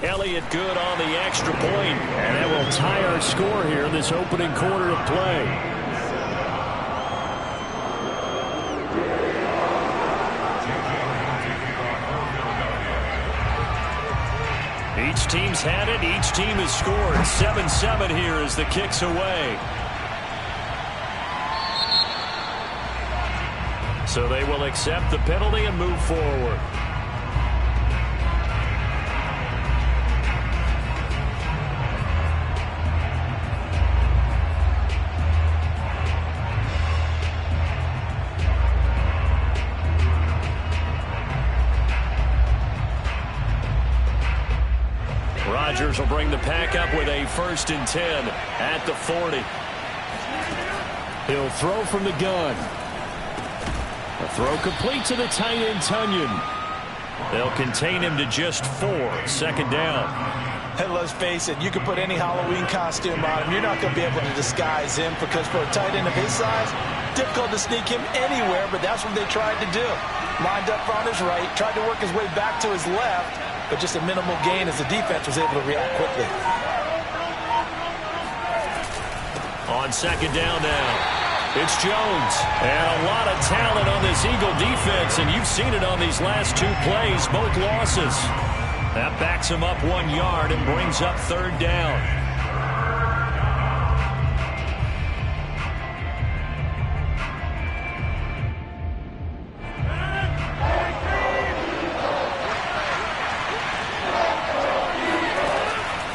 Elliott good on the extra point. And that will tie our score here in this opening quarter of play. Each team's had it. Each team has scored. 7-7 here as the kick's away. So they will accept the penalty and move forward. Rodgers will bring the pack up with a 1st and 10 at the 40. He'll throw from the gun. A throw complete to the tight end, Tunyon. They'll contain him to just 4. 2nd down. Hey, let's face it, you can put any Halloween costume on him. You're not going to be able to disguise him because for a tight end of his size, difficult to sneak him anywhere, but that's what they tried to do. Lined up on his right, tried to work his way back to his left, but just a minimal gain as the defense was able to react quickly. On 2nd down now, it's Jones. And a lot of talent on this Eagle defense, and you've seen it on these last 2 plays, both losses. That backs him up 1 yard and brings up 3rd down.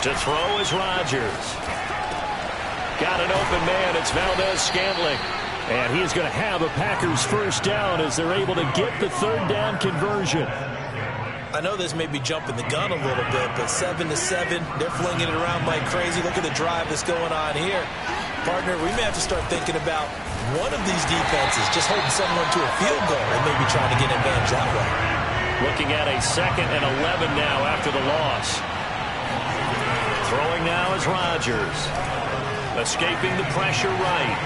To throw is Rodgers. Got an open man. It's Valdez-Scantling. And he is going to have a Packers 1st down as they're able to get the 3rd down conversion. I know this may be jumping the gun a little bit, but 7-7, they're flinging it around like crazy. Look at the drive that's going on here. Partner, we may have to start thinking about one of these defenses just holding someone to a field goal and maybe trying to get an advantage that way. Looking at a 2nd and 11 now after the loss. Throwing now is Rodgers. Escaping the pressure right.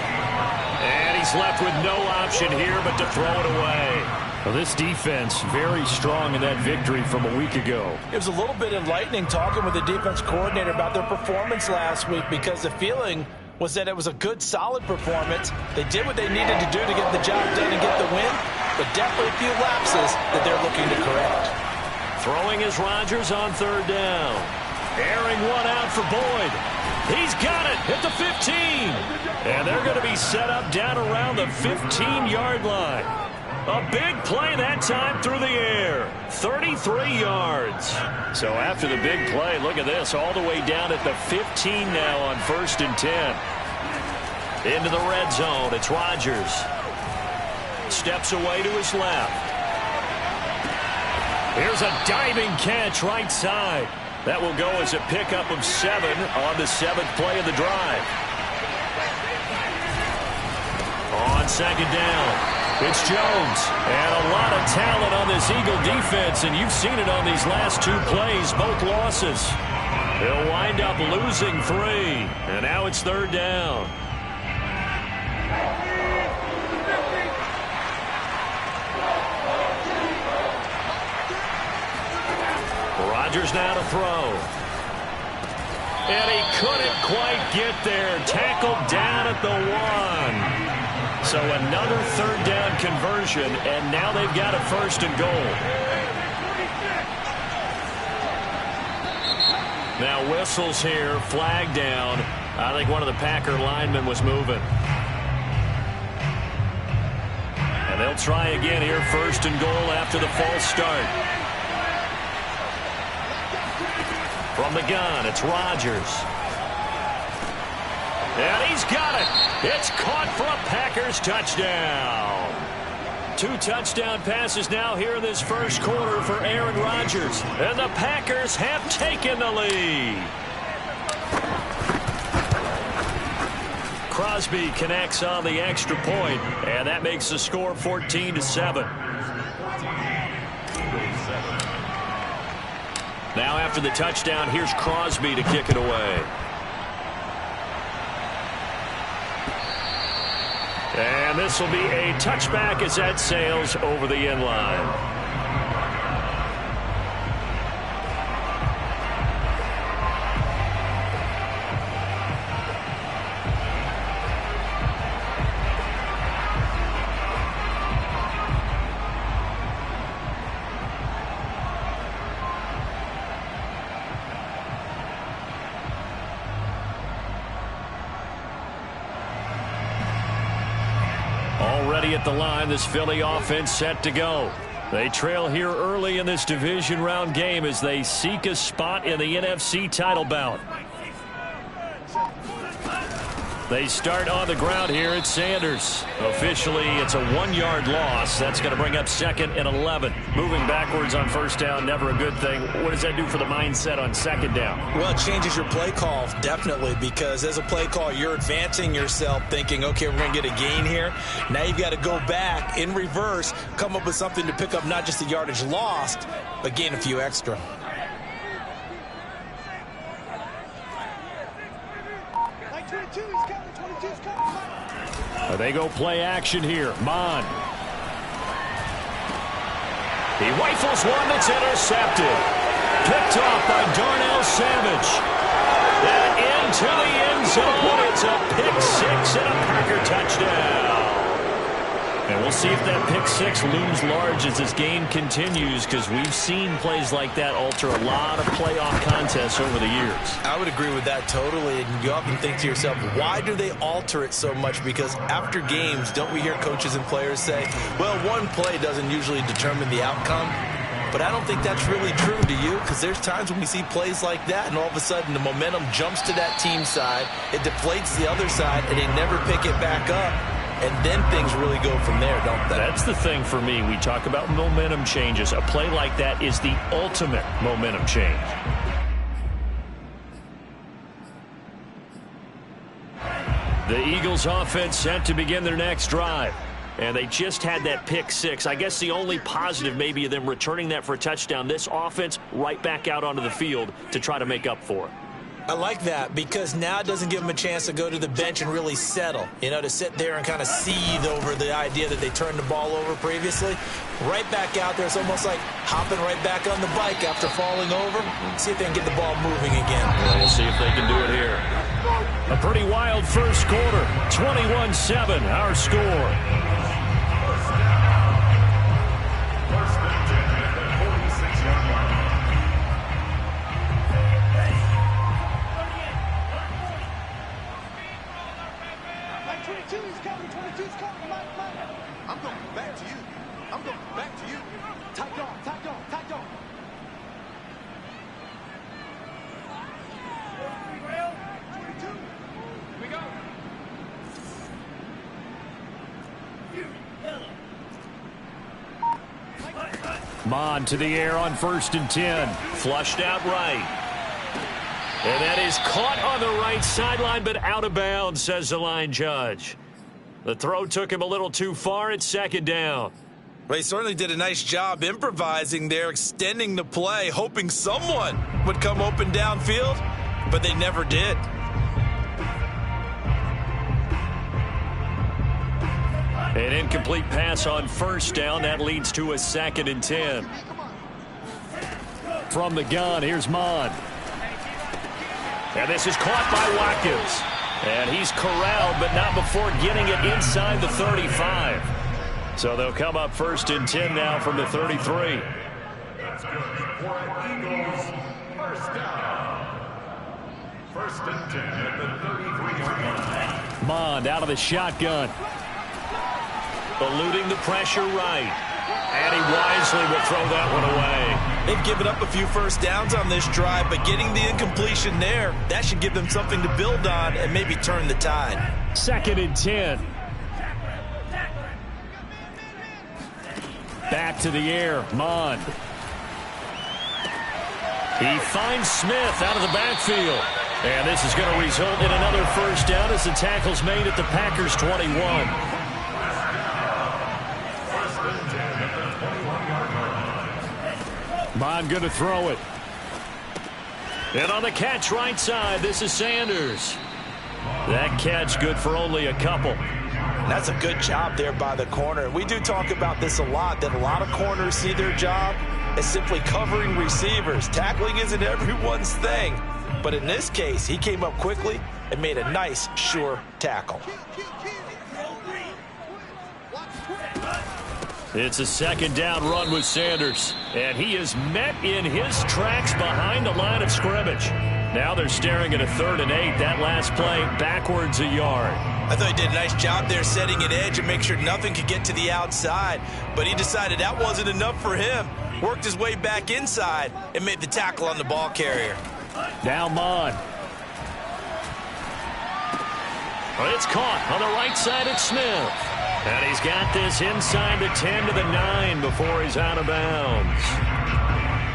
And he's left with no option here but to throw it away. Well, this defense very strong in that victory from a week ago. It was a little bit enlightening talking with the defense coordinator about their performance last week because the feeling was that it was a good, solid performance. They did what they needed to do to get the job done and get the win, but definitely a few lapses that they're looking to correct. Throwing is Rodgers on 3rd down. Airing one out for Boyd. He's got it at the 15. And they're going to be set up down around the 15-yard line. A big play that time through the air. 33 yards. So after the big play, look at this. All the way down at the 15 now on 1st and 10. Into the red zone. It's Rodgers. Steps away to his left. Here's a diving catch right side. That will go as a pickup of 7 on the 7th play of the drive. On 2nd down, it's Jones. And a lot of talent on this Eagle defense, and you've seen it on these last 2 plays, both losses. They'll wind up losing 3, and now it's 3rd down. Rodgers now to throw. And he couldn't quite get there. Tackled down at the 1. So another 3rd down conversion, and now they've got a 1st and goal. Now whistles here, flag down. I think one of the Packer linemen was moving. And they'll try again here, 1st and goal after the false start. From the gun, it's Rodgers. And he's got it. It's caught for a Packers touchdown. 2 touchdown passes now here in this 1st quarter for Aaron Rodgers. And the Packers have taken the lead. Crosby connects on the extra point, and that makes the score 14-7. Now after the touchdown, here's Crosby to kick it away. And this will be a touchback as that sails over the end line. ready at the line. This Philly offense set to go. They trail here early in this division round game as they seek a spot in the NFC title bout. They start on the ground here at Sanders. Officially, it's a 1-yard loss. That's going to bring up 2nd and 11. Moving backwards on first down, never a good thing. What does that do for the mindset on 2nd down? Well, it changes your play call, definitely, because as a play call, you're advancing yourself thinking, okay, we're going to get a gain here. Now you've got to go back in reverse, come up with something to pick up not just the yardage lost, but gain a few extra. They go play action here. Mon. He rifles one that's intercepted. Picked off by Darnell Savage. And into the end zone. It's a pick six and a Packer touchdown. And we'll see if that pick six looms large as this game continues, because we've seen plays like that alter a lot of playoff contests over the years. I would agree with that totally. And you often think to yourself, why do they alter it so much? Because after games, don't we hear coaches and players say, well, one play doesn't usually determine the outcome? But I don't think that's really true, do you? Because there's times when we see plays like that, and all of a sudden the momentum jumps to that team side, it deflates the other side, and they never pick it back up. And then things really go from there, don't they? That's the thing for me. We talk about momentum changes. A play like that is the ultimate momentum change. The Eagles offense set to begin their next drive. And they just had that pick six. I guess the only positive maybe of them returning that for a touchdown. This offense right back out onto the field to try to make up for it. I like that, because now it doesn't give them a chance to go to the bench and really settle, you know, to sit there and kind of seethe over the idea that they turned the ball over previously. Right back out there, it's almost like hopping right back on the bike after falling over. See if they can get the ball moving again. Well, we'll see if they can do it here. A pretty wild first quarter, 21-7, our score. Mon to the air on 1st and 10. Flushed out right. And that is caught on the right sideline, but out of bounds, says the line judge. The throw took him a little too far at 2nd down. Well, he certainly did a nice job improvising there, extending the play, hoping someone would come open downfield, but they never did. An incomplete pass on 1st down. That leads to a 2nd and 10. From the gun, here's Mon. And this is caught by Watkins. And he's corralled, but not before getting it inside the 35. So they'll come up 1st and 10 now from the 33. That's good. For Eagles, 1st down. 1st and 10 at the 33-yard line. Mond out of the shotgun. Eluding the pressure right. And he wisely will throw that one away. They've given up a few first downs on this drive, but getting the incompletion there, that should give them something to build on and maybe turn the tide. 2nd and 10. Back to the air, Mond. He finds Smith out of the backfield. And this is going to result in another first down as the tackle's made at the Packers' 21. Mond going to throw it. And on the catch right side, this is Sanders. That catch good for only a couple. That's a good job there by the corner. We do talk about this a lot, that a lot of corners see their job as simply covering receivers. Tackling isn't everyone's thing. But in this case, he came up quickly and made a nice, sure tackle. It's a 2nd down run with Sanders. And he is met in his tracks behind the line of scrimmage. Now they're staring at a 3rd and 8. That last play backwards a yard. I thought he did a nice job there setting an edge and make sure nothing could get to the outside. But he decided that wasn't enough for him. Worked his way back inside and made the tackle on the ball carrier. Now Mon. It's caught on the right side at Smith. And he's got this inside the 10 to the 9 before he's out of bounds.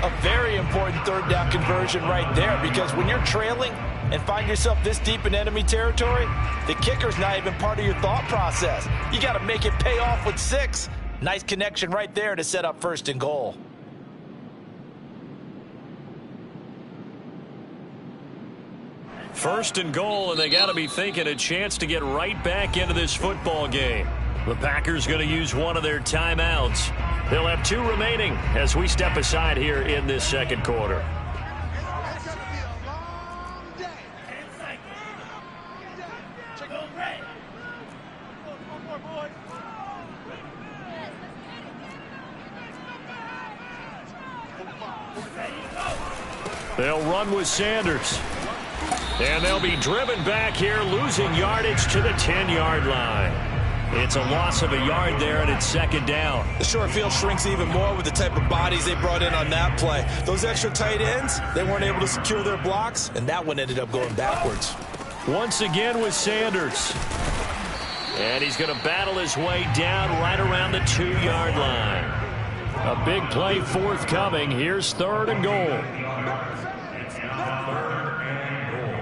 A very important 3rd down conversion right there, because when you're trailing and find yourself this deep in enemy territory, the kicker's not even part of your thought process. You got to make it pay off with 6. Nice connection right there to set up 1st and goal. First and goal, and they got to be thinking a chance to get right back into this football game. The Packers going to use one of their timeouts. They'll have 2 remaining as we step aside here in this 2nd quarter. They'll run with Sanders. And they'll be driven back here, losing yardage to the 10-yard line. It's a loss of a yard there, and it's 2nd down. The short field shrinks even more with the type of bodies they brought in on that play. Those extra tight ends, they weren't able to secure their blocks, and that one ended up going backwards. Once again with Sanders. And he's going to battle his way down right around the 2-yard line. A big play forthcoming. Here's 3rd and goal. It's now 3rd and goal.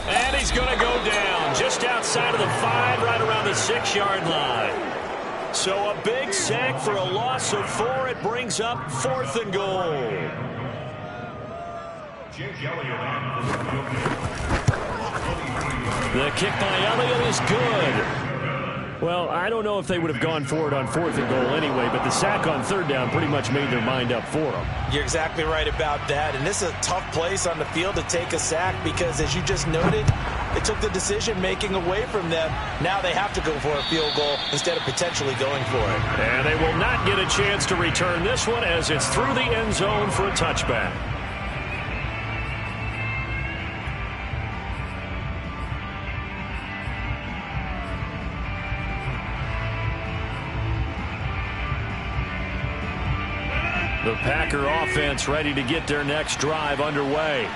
And he's going to go down just outside of the 5, right around the 6-yard line. So a big sack for a loss of 4. It brings up 4th and goal. The kick by Elliott is good. Well, I don't know if they would have gone for it on 4th and goal anyway, but the sack on 3rd down pretty much made their mind up for them. You're exactly right about that, and this is a tough place on the field to take a sack because, as you just noted, it took the decision-making away from them. Now they have to go for a field goal instead of potentially going for it. And they will not get a chance to return this one as it's through the end zone for a touchback. The Packer offense ready to get their next drive underway.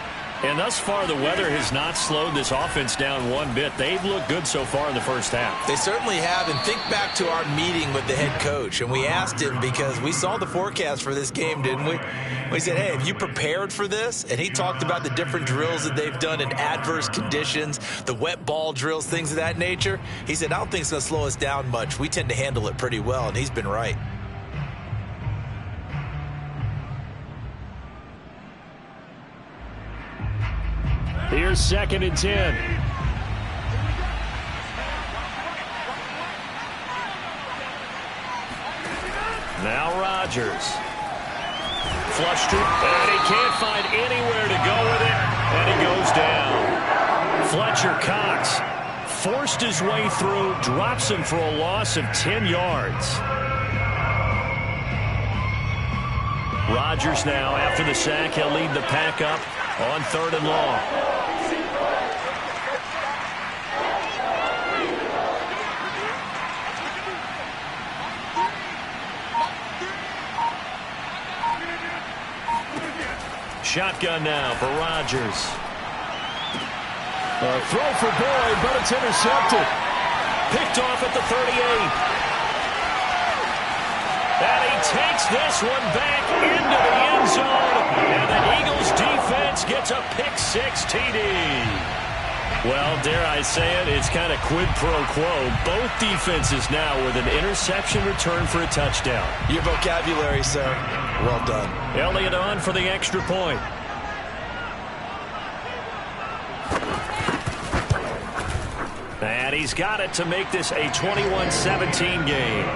And thus far, the weather has not slowed this offense down one bit. They've looked good so far in the first half. They certainly have. And think back to our meeting with the head coach. And we asked him, because we saw the forecast for this game, didn't we? We said, hey, have you prepared for this? And he talked about the different drills that they've done in adverse conditions, the wet ball drills, things of that nature. He said, I don't think it's going to slow us down much. We tend to handle it pretty well. And he's been right. Here's 2nd and 10. Now Rodgers. Flush to, and he can't find anywhere to go with it, and he goes down. Fletcher Cox forced his way through, drops him for a loss of 10 yards. Rodgers now, after the sack, he'll lead the pack up on 3rd and long. Shotgun now for Rodgers. A throw for Boyd, but it's intercepted. Picked off at the 38. And he takes this one back into the end zone. And the Eagles defense gets a pick-6 TD. Well, dare I say it, it's kind of quid pro quo. Both defenses now with an interception return for a touchdown. Your vocabulary, sir. Well done. Elliott on for the extra point. And he's got it to make this a 21-17 game.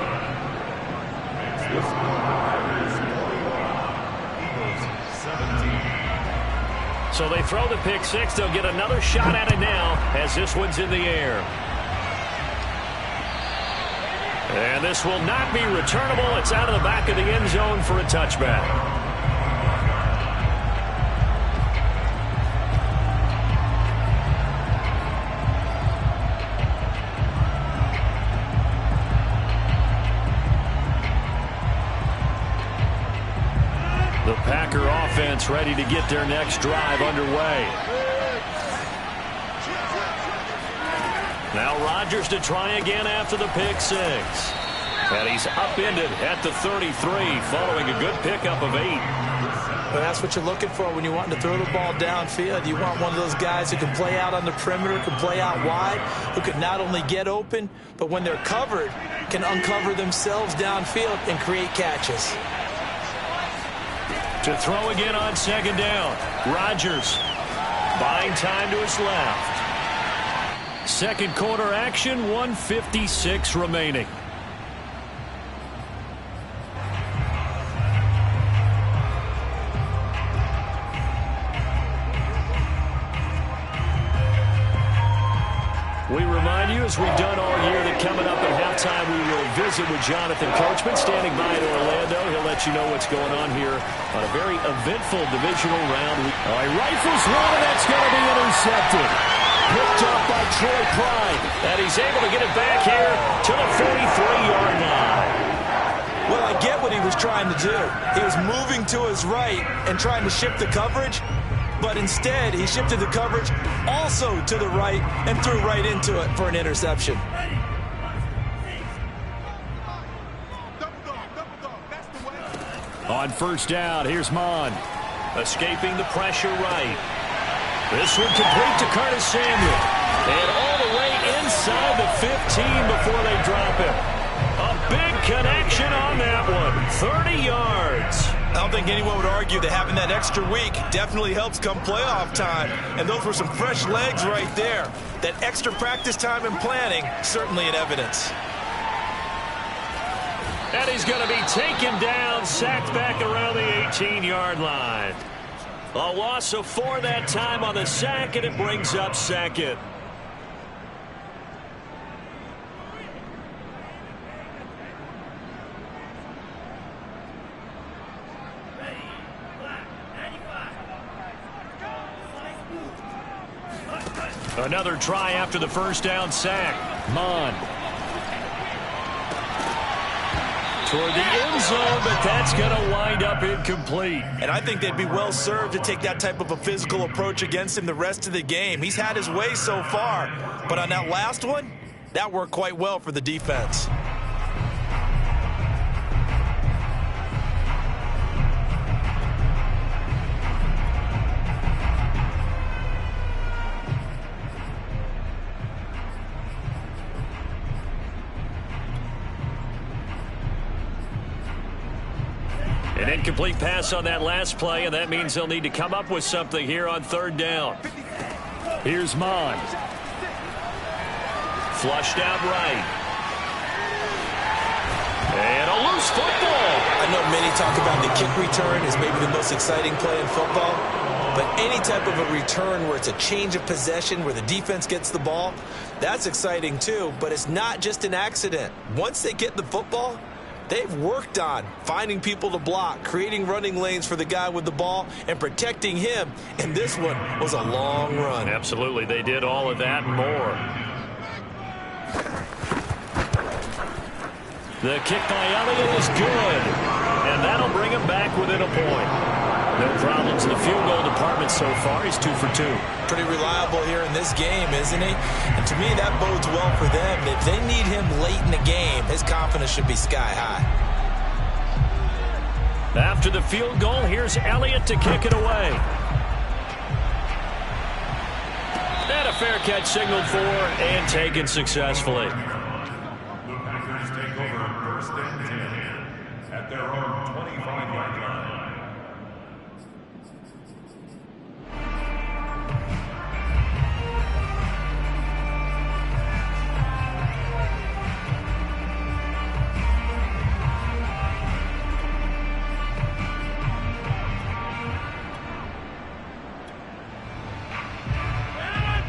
So they throw the pick-6. They'll get another shot at it now as this one's in the air. And this will not be returnable. It's out of the back of the end zone for a touchback. The Packer offense ready to get their next drive underway. Now Rodgers to try again after the pick six. And he's upended at the 33 following a good pickup of 8. Well, that's what you're looking for when you want to throw the ball downfield. You want one of those guys who can play out on the perimeter, can play out wide, who can not only get open, but when they're covered, can uncover themselves downfield and create catches. To throw again on second down. Rodgers buying time to his left. Second quarter action, 1:56 remaining. We remind you, as we've done all year, that coming up at halftime we will visit with Jonathan Coachman standing by in Orlando. He'll let you know what's going on here on a very eventful divisional round. All right, rifles one, and that's going to be intercepted. Picked up by Troy Pride, and he's able to get it back here to the 43-yard line. Well, I get what he was trying to do. He was moving to his right and trying to shift the coverage, but instead he shifted the coverage also to the right and threw right into it for an interception. On first down, here's Mon. Escaping the pressure right. This one complete to Curtis Samuel. And all the way inside the 15 before they drop him. A big connection on that one. 30 yards. I don't think anyone would argue that having that extra week definitely helps come playoff time. And those were some fresh legs right there. That extra practice time and planning, certainly in evidence. And he's going to be taken down, sacked back around the 18-yard line. A loss of 4 that time on the sack, and it brings up second. Another try after the first down sack. Mon. Toward the end zone, but that's going to wind up incomplete. And I think they'd be well served to take that type of a physical approach against him the rest of the game. He's had his way so far, but on that last one, that worked quite well for the defense. An incomplete pass on that last play, and that means they'll need to come up with something here on third down. Here's Mon. Flushed out right. And a loose football. I know many talk about the kick return as maybe the most exciting play in football, but any type of a return where it's a change of possession, where the defense gets the ball, that's exciting too, but it's not just an accident. Once they get the football, they've worked on finding people to block, creating running lanes for the guy with the ball, and protecting him. And this one was a long run. Absolutely, they did all of that and more. The kick by Elliott is good, and that'll bring him back within a point. No problems in the field goal department so far. He's 2 for 2. Pretty reliable here in this game, isn't he? And to me, that bodes well for them. If they need him late in the game, his confidence should be sky high. After the field goal, here's Elliott to kick it away. And a fair catch signaled for and taken successfully. The Packers take over first and 10 at their own 25-yard line.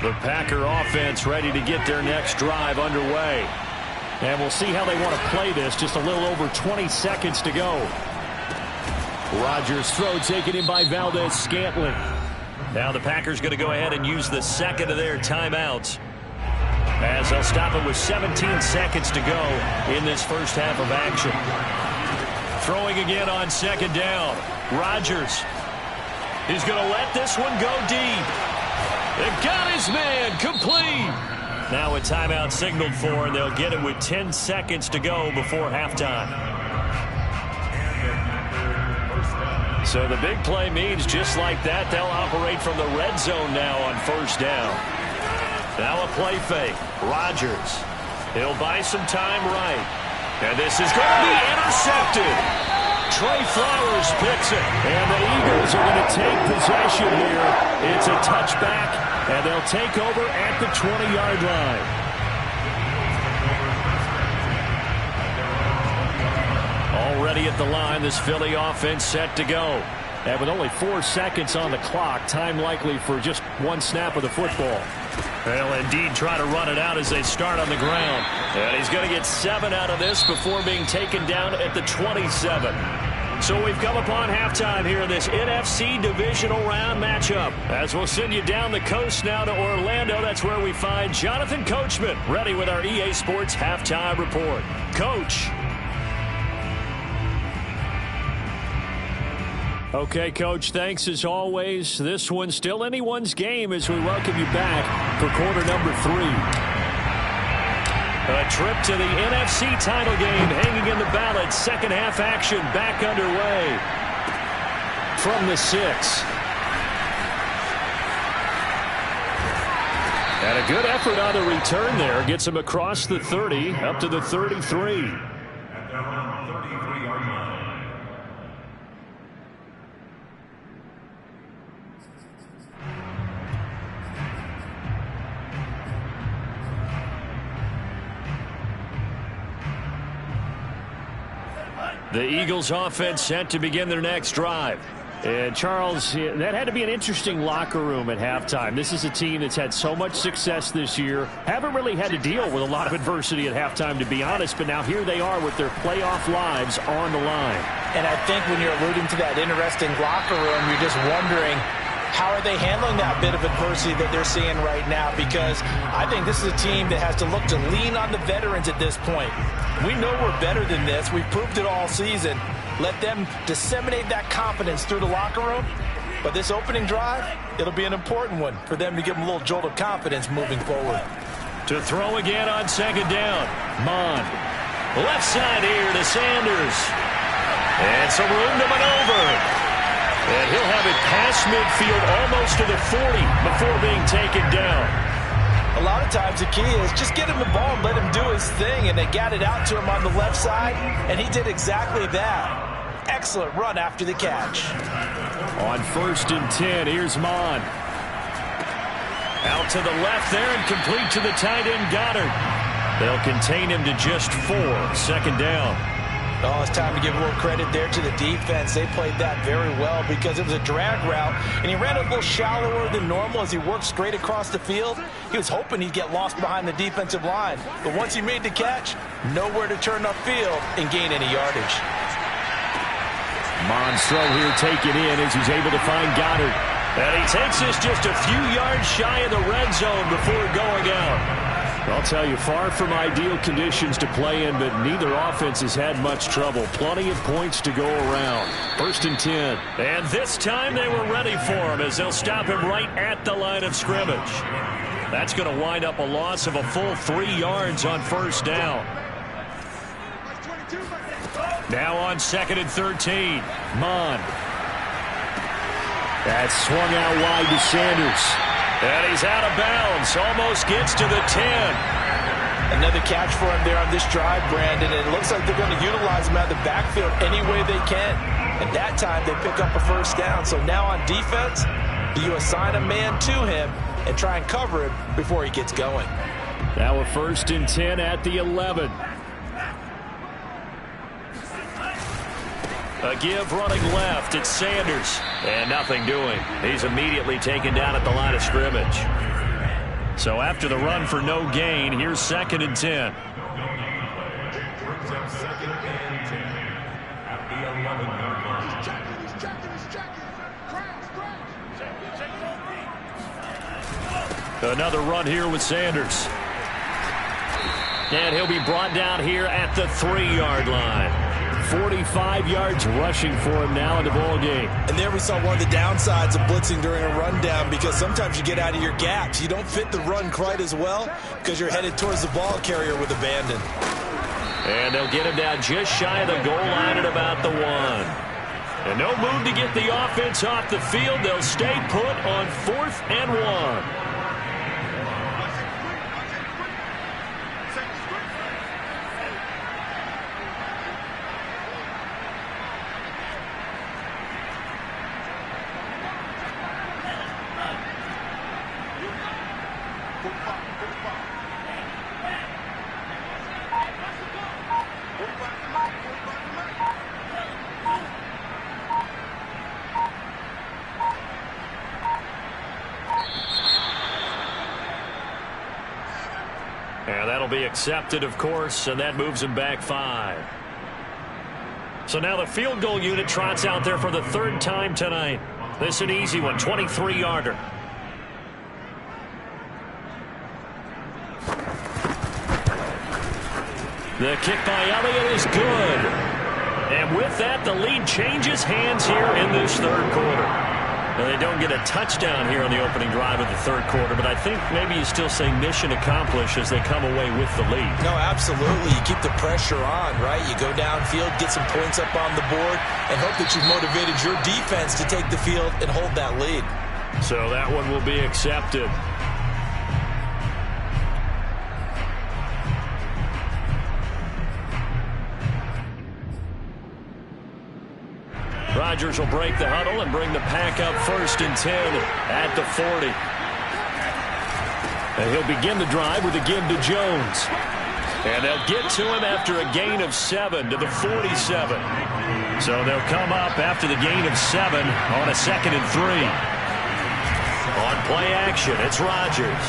The Packer offense ready to get their next drive underway. And we'll see how they want to play this. Just a little over 20 seconds to go. Rodgers' throw taken in by Valdez-Scantling. Now the Packers going to go ahead and use the second of their timeouts, as they'll stop it with 17 seconds to go in this first half of action. Throwing again on second down. Rodgers. He's going to let this one go deep. They've got his man complete. Now a timeout signaled for, and they'll get it with 10 seconds to go before halftime. So the big play means just like that, they'll operate from the red zone now on first down. Now a play fake. Rodgers. He'll buy some time right. And this is going to be intercepted. Trey Flowers picks it. And the Eagles are going to take possession here. It's a touchback, and they'll take over at the 20-yard line. Already at the line, this Philly offense set to go. And with only 4 seconds on the clock, time likely for just one snap of the football. They'll indeed try to run it out as they start on the ground. And he's going to get 7 out of this before being taken down at the 27. So we've come upon halftime here in this NFC divisional round matchup. As we'll send you down the coast now to Orlando, that's where we find Jonathan Coachman ready with our EA Sports halftime report. Coach. Okay, Coach, thanks as always. This one's still anyone's game as we welcome you back for quarter number 3. A trip to the NFC title game hanging in the balance. Second half action back underway from the 6. And a good effort on the return there. Gets him across the 30 up to the 33. The Eagles offense set to begin their next drive. And Charles, that had to be an interesting locker room at halftime. This is a team that's had so much success this year. Haven't really had to deal with a lot of adversity at halftime, to be honest. But now here they are with their playoff lives on the line. And I think when you're alluding to that interesting locker room, you're just wondering, how are they handling that bit of adversity that they're seeing right now? Because I think this is a team that has to look to lean on the veterans at this point. We know we're better than this. We've proved it all season. Let them disseminate that confidence through the locker room. But this opening drive, it'll be an important one for them to give them a little jolt of confidence moving forward. To throw again on second down. Mond. Left side here to Sanders. And some room to maneuver. And he'll have it past midfield almost to the 40 before being taken down. A lot of times the key is just get him the ball and let him do his thing, and they got it out to him on the left side, and he did exactly that. Excellent run after the catch. On 1st and 10, here's Mond. Out to the left there and complete to the tight end Goddard. They'll contain him to just 4. Second down. Oh, it's time to give a little credit there to the defense. They played that very well because it was a drag route, and he ran a little shallower than normal as he worked straight across the field. He was hoping he'd get lost behind the defensive line, but once he made the catch, nowhere to turn upfield and gain any yardage. Mond's throw here taken in as he's able to find Goddard. And he takes this just a few yards shy of the red zone before going out. I'll tell you, far from ideal conditions to play in, but neither offense has had much trouble. Plenty of points to go around. 1st and 10. And this time they were ready for him as they'll stop him right at the line of scrimmage. That's going to wind up a loss of a full 3 yards on first down. Now on 2nd and 13. Mond. That's swung out wide to Sanders. And he's out of bounds. Almost gets to the 10. Another catch for him there on this drive, Brandon. And it looks like they're going to utilize him out of the backfield any way they can. And that time they pick up a first down. So now on defense, do you assign a man to him and try and cover him before he gets going? Now a 1st and 10 at the 11. A give running left. It's Sanders. And nothing doing. He's immediately taken down at the line of scrimmage. So after the run for no gain, here's 2nd and 10. brings up 2nd and 10 at the 11-yard line. Another run here with Sanders. And he'll be brought down here at the 3-yard line. 45 yards rushing for him now in the ball game. And there we saw one of the downsides of blitzing during a rundown, because sometimes you get out of your gaps. You don't fit the run quite as well because you're headed towards the ball carrier with abandon. And they'll get him down just shy of the goal line at about the 1. And no move to get the offense off the field. They'll stay put on 4th and 1. And that'll be accepted, of course, and that moves him back 5. So now the field goal unit trots out there for the 3rd time tonight. This is an easy one, 23-yarder. The kick by Elliott is good. And with that, the lead changes hands here in this 3rd quarter. Now, they don't get a touchdown here on the opening drive of the 3rd quarter, but I think maybe you still say mission accomplished as they come away with the lead. No, absolutely. You keep the pressure on, right? You go downfield, get some points up on the board, and hope that you've motivated your defense to take the field and hold that lead. So that one will be accepted. Rodgers will break the huddle and bring the pack up 1st and 10 at the 40. And he'll begin the drive with a give to Jones. And they'll get to him after a gain of 7 to the 47. So they'll come up after the gain of 7 on a 2nd and 3. On play action, it's Rodgers.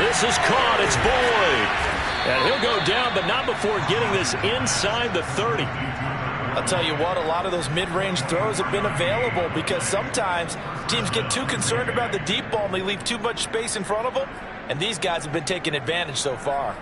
This is caught. It's Boyd. And he'll go down, but not before getting this inside the 30. I'll tell you what, a lot of those mid-range throws have been available because sometimes teams get too concerned about the deep ball and they leave too much space in front of them, and these guys have been taking advantage so far.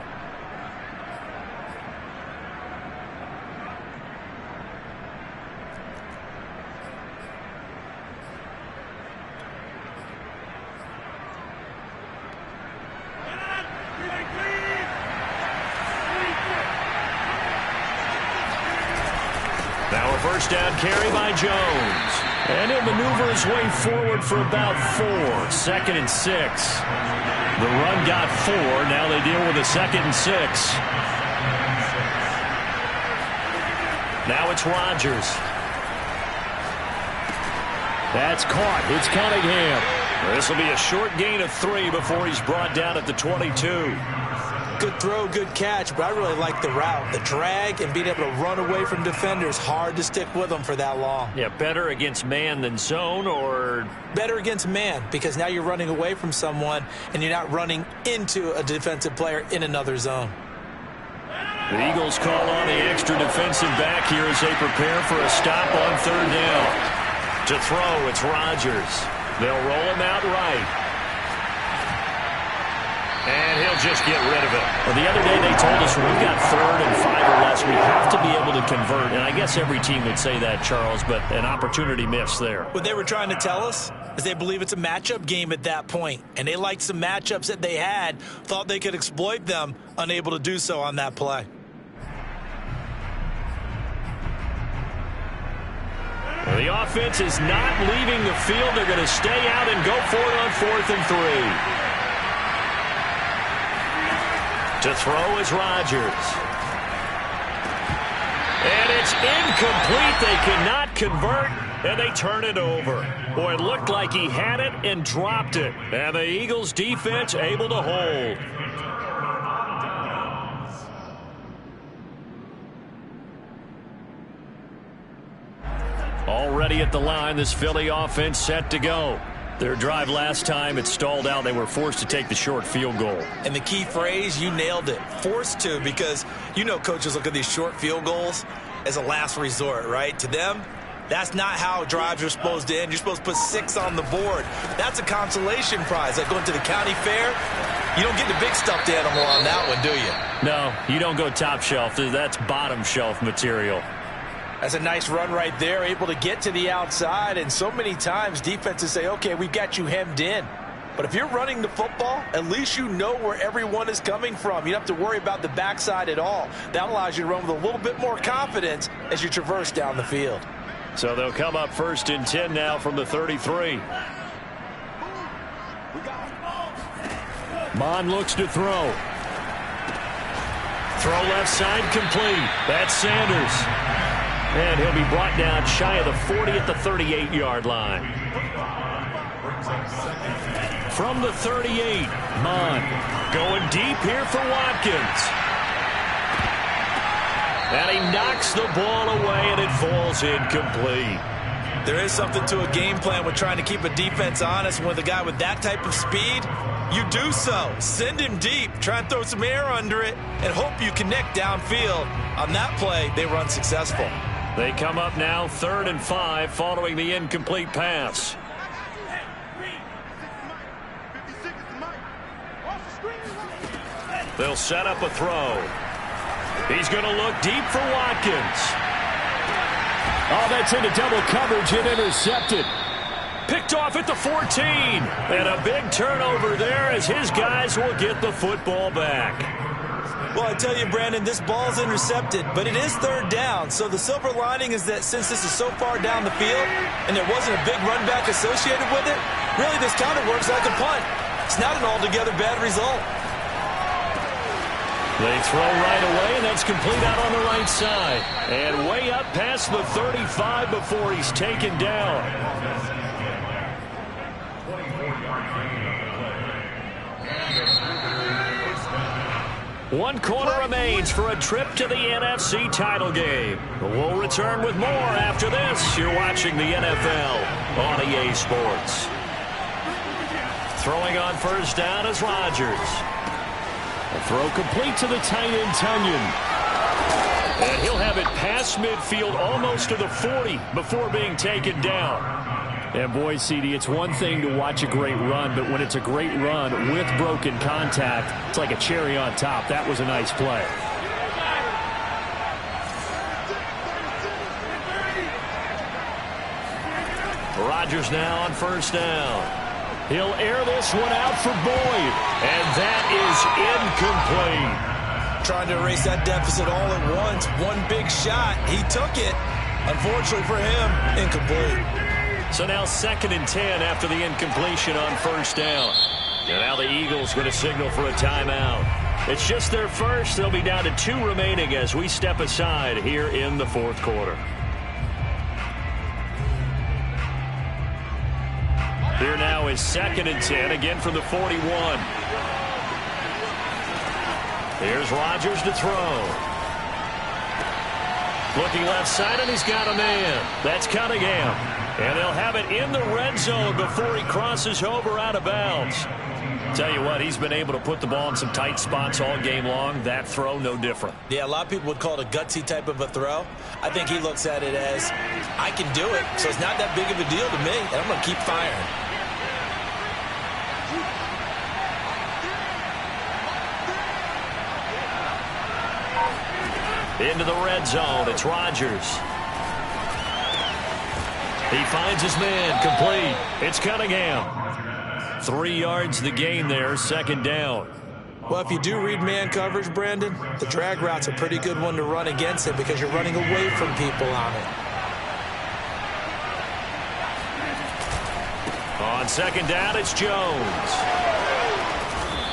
Now a first down carry by Jones. And he'll maneuver his way forward for about 4. 2nd and 6. The run got 4. Now they deal with a 2nd and 6. Now it's Rodgers. That's caught. It's Cunningham. This will be a short gain of 3 before he's brought down at the 22. Good throw, good catch, but I really like the route. The drag and being able to run away from defenders, hard to stick with them for that long. Yeah, better against man than zone, or? Better against man, because now you're running away from someone and you're not running into a defensive player in another zone. The Eagles call on the extra defensive back here as they prepare for a stop on 3rd down. To throw, it's Rodgers. They'll roll him out right. And he'll just get rid of it. Well, the other day they told us when we've got 3rd and 5 or less, we have to be able to convert. And I guess every team would say that, Charles, but an opportunity missed there. What they were trying to tell us is they believe it's a matchup game at that point. And they liked some matchups that they had, thought they could exploit them, unable to do so on that play. Well, the offense is not leaving the field. They're going to stay out and go for it on 4th and 3. To throw is Rodgers. And it's incomplete. They cannot convert, and they turn it over. Boy, it looked like he had it and dropped it. And the Eagles defense able to hold. Already at the line, this Philly offense set to go. Their drive last time, it stalled out. They were forced to take the short field goal. And the key phrase, you nailed it, forced to, because you know coaches look at these short field goals as a last resort, right? To them, that's not how drives are supposed to end. You're supposed to put 6 on the board. That's a consolation prize. Like going to the county fair, you don't get the big stuffed animal on that one, do you? No, you don't go top shelf. That's bottom shelf material. That's a nice run right there, able to get to the outside. And so many times defenses say, okay, we've got you hemmed in. But if you're running the football, at least you know where everyone is coming from. You don't have to worry about the backside at all. That allows you to run with a little bit more confidence as you traverse down the field. So they'll come up 1st and 10 now from the 33. Mon looks to throw. Throw left side complete. That's Sanders. And he'll be brought down shy of the 40 at the 38-yard line. From the 38, Mon going deep here for Watkins. And he knocks the ball away, and it falls incomplete. There is something to a game plan with trying to keep a defense honest. With a guy with that type of speed, you do so. Send him deep. Try and throw some air under it and hope you connect downfield. On that play, they were unsuccessful. They come up now 3rd and 5 following the incomplete pass. They'll set up a throw. He's going to look deep for Watkins. Oh, that's into double coverage and intercepted. Picked off at the 14. And a big turnover there as his guys will get the football back. Well, I tell you, Brandon, this ball's intercepted, but it is 3rd down. So the silver lining is that since this is so far down the field and there wasn't a big run back associated with it, really this kind of works like a punt. It's not an altogether bad result. They throw right away, and that's complete out on the right side. And way up past the 35 before he's taken down. One quarter remains for a trip to the NFC title game. We'll return with more after this. You're watching the NFL on EA Sports. Throwing on 1st down is Rodgers. A throw complete to the tight end, Tunyon. And he'll have it past midfield almost to the 40 before being taken down. And boy, CD, it's one thing to watch a great run, but when it's a great run with broken contact, it's like a cherry on top. That was a nice play. Rodgers now on 1st down. He'll air this one out for Boyd, and that is incomplete. Trying to erase that deficit all at once. One big shot. He took it. Unfortunately for him, incomplete. So now 2nd and 10 after the incompletion on 1st down. And now the Eagles going to signal for a timeout. It's just their first. They'll be down to 2 remaining as we step aside here in the 4th quarter. Here now is 2nd and 10, again from the 41. Here's Rodgers to throw. Looking left side, and he's got a man. That's Cunningham. And they'll have it in the red zone before he crosses over out of bounds. Tell you what, he's been able to put the ball in some tight spots all game long. That throw, no different. Yeah, a lot of people would call it a gutsy type of a throw. I think he looks at it as, I can do it, so it's not that big of a deal to me, and I'm going to keep firing. Into the red zone, it's Rodgers. He finds his man, complete. It's Cunningham. 3 yards the gain there, 2nd down. Well, if you do read man coverage, Brandon, the drag route's a pretty good one to run against it because you're running away from people on it. On 2nd down, it's Jones.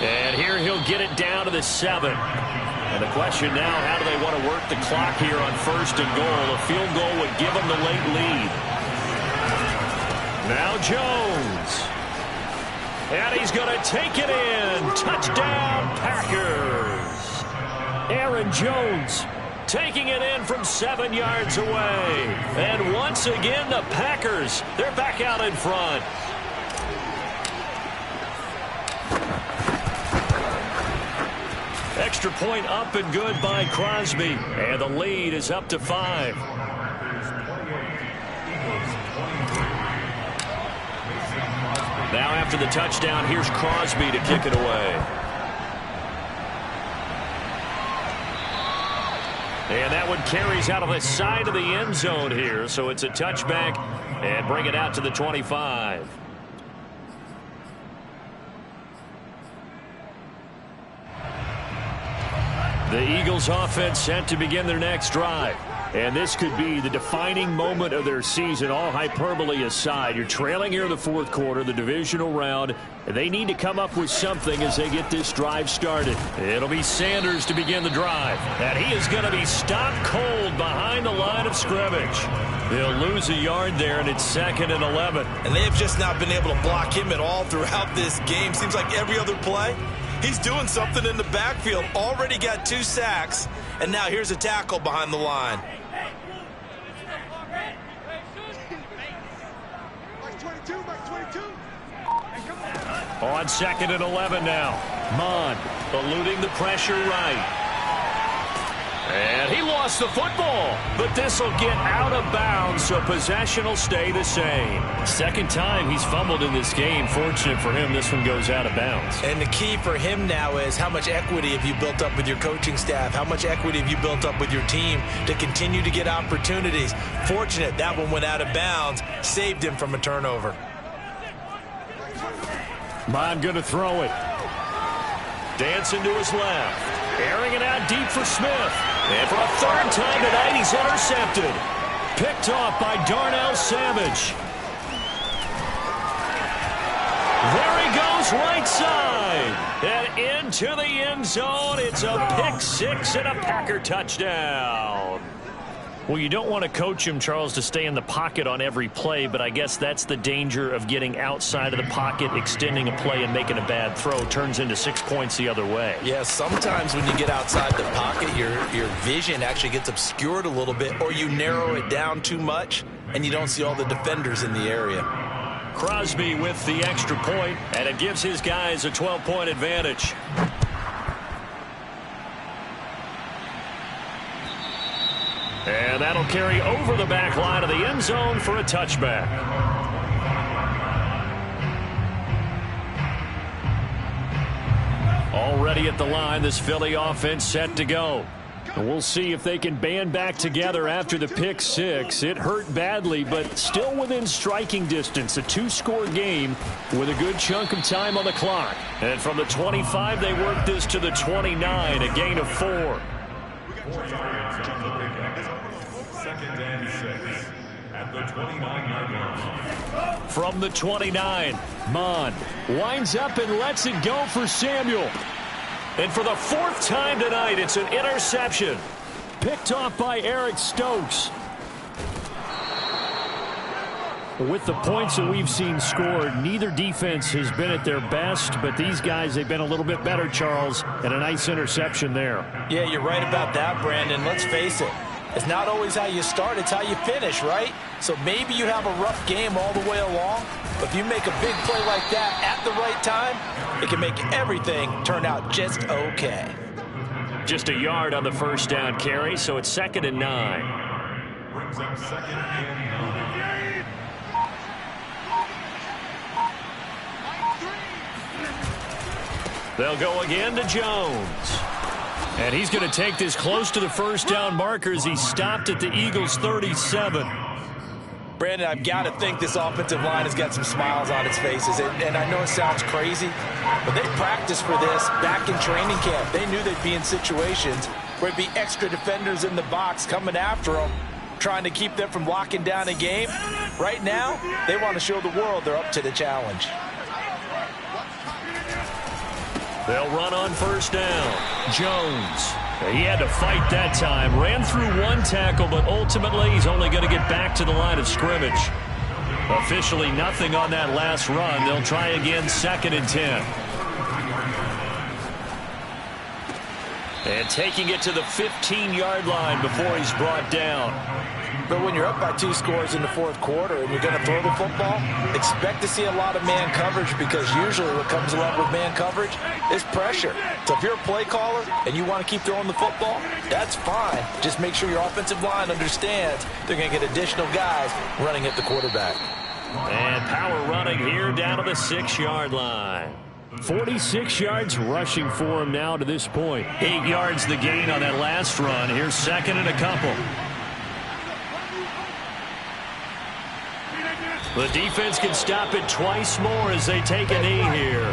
And here he'll get it down to the 7. And the question now, how do they want to work the clock here on 1st and goal? A field goal would give them the late lead. Now Jones. And he's going to take it in. Touchdown, Packers. Aaron Jones taking it in from 7 yards away. And once again, the Packers, they're back out in front. Extra point up and good by Crosby. And the lead is up to 5. Now after the touchdown, here's Crosby to kick it away. And that one carries out of the side of the end zone here. So it's a touchback and bring it out to the 25. The Eagles offense set to begin their next drive. And this could be the defining moment of their season, all hyperbole aside. You're trailing here in the fourth quarter, the divisional round. And they need to come up with something as they get this drive started. It'll be Sanders to begin the drive. And he is going to be stopped cold behind the line of scrimmage. They'll lose a yard there, and it's 2nd and 11. And they've just not been able to block him at all throughout this game. Seems like every other play, he's doing something in the backfield. Already got 2 sacks, and now here's a tackle behind the line. On 2nd and 11 now. Mond eluding the pressure right. And he lost the football. But this will get out of bounds, so possession will stay the same. Second time he's fumbled in this game. Fortunate for him, this one goes out of bounds. And the key for him now is how much equity have you built up with your coaching staff? How much equity have you built up with your team to continue to get opportunities? Fortunate that one went out of bounds, saved him from a turnover. Mond going to throw it. Dancing to his left. Airing it out deep for Smith. And for a 3rd time tonight, he's intercepted. Picked off by Darnell Savage. There he goes, right side. And into the end zone. It's a pick 6 and a Packer touchdown. Well, you don't want to coach him, Charles, to stay in the pocket on every play, but I guess that's the danger of getting outside of the pocket, extending a play, and making a bad throw. Turns into 6 points the other way. Yeah, sometimes when you get outside the pocket, your vision actually gets obscured a little bit, or you narrow it down too much, and you don't see all the defenders in the area. Crosby with the extra point, and it gives his guys a 12-point advantage. And that'll carry over the back line of the end zone for a touchback. Already at the line, this Philly offense set to go. And we'll see if they can band back together after the pick 6. It hurt badly, but still within striking distance. A 2-score game with a good chunk of time on the clock. And from the 25, they work this to the 29, a gain of 4. 2nd and 6 at the 29-yard line. From the 29, Mond winds up and lets it go for Samuel. And for the 4th time tonight, it's an interception. Picked off by Eric Stokes. With the points that we've seen scored, neither defense has been at their best, but these guys, they've been a little bit better, Charles, and a nice interception there. Yeah, you're right about that, Brandon. Let's face it. It's not always how you start, it's how you finish, right? So maybe you have a rough game all the way along, but if you make a big play like that at the right time, it can make everything turn out just okay. Just a yard on the first down carry, so it's 2nd and 9. Brings up 2nd and 9. They'll go again to Jones. And he's going to take this close to the first down marker as he stopped at the Eagles' 37. Brandon, I've got to think this offensive line has got some smiles on its faces. And I know it sounds crazy, but they practiced for this back in training camp. They knew they'd be in situations where there'd be extra defenders in the box coming after them, trying to keep them from locking down a game. Right now, they want to show the world they're up to the challenge. They'll run on first down. Jones. He had to fight that time. Ran through one tackle, but ultimately he's only going to get back to the line of scrimmage. Officially nothing on that last run. They'll try again, 2nd and 10. And taking it to the 15-yard line before he's brought down. But when you're up by 2 scores in the fourth quarter and you're going to throw the football, expect to see a lot of man coverage, because usually what comes along with man coverage is pressure. So if you're a play caller and you want to keep throwing the football, that's fine. Just make sure your offensive line understands they're going to get additional guys running at the quarterback. And power running here down to the 6-yard line. 46 yards rushing for him now to this point. 8 yards the gain on that last run. Here's second and a couple. The defense can stop it twice more as they take a knee here.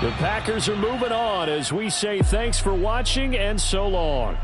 The Packers are moving on as we say thanks for watching and so long.